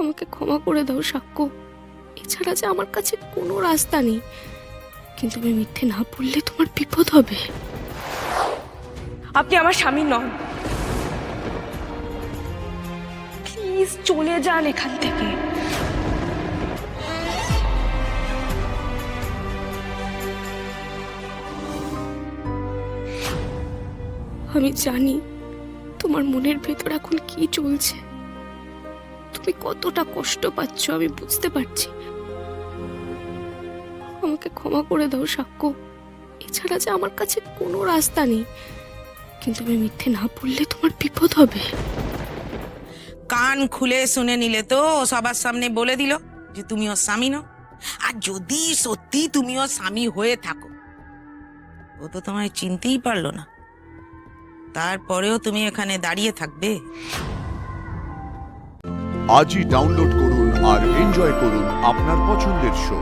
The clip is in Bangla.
আমাকে ক্ষমা করে দাও সাক্ষ্য। এছাড়া যে আমার কাছে কোনো রাস্তা নেই। কিন্তু আমি মিথ্যে না বললে তোমার বিপদ হবে। আপনি আমার স্বামী নন। প্লিজ চলে যান এখান থেকে। আমি জানি তোমার মনের ভেতর এখন কি চলছে, তুমি কতটা কষ্ট পাচ্ছ আমি বুঝতে পারছি। আমাকে ক্ষমা করে দাও সাক্ষ্য। এছাড়া যে আমার কাছে কোনো রাস্তা নেই। কিন্তু আমি মিথ্যে না বললে তোমার বিপদ হবে। কান খুলে শুনে নিলে তো, সবার সামনে বলে দিল যে তুমি ওর স্বামী নও। আর যদি সত্যি তুমি ওর স্বামী হয়ে থাকো, ও তো তোমায় চিনতেই পারলো না, তারপরেও তুমি এখানে দাঁড়িয়ে থাকবে? আজই ডাউনলোড করুন আর এনজয় করুন আপনার পছন্দের শো।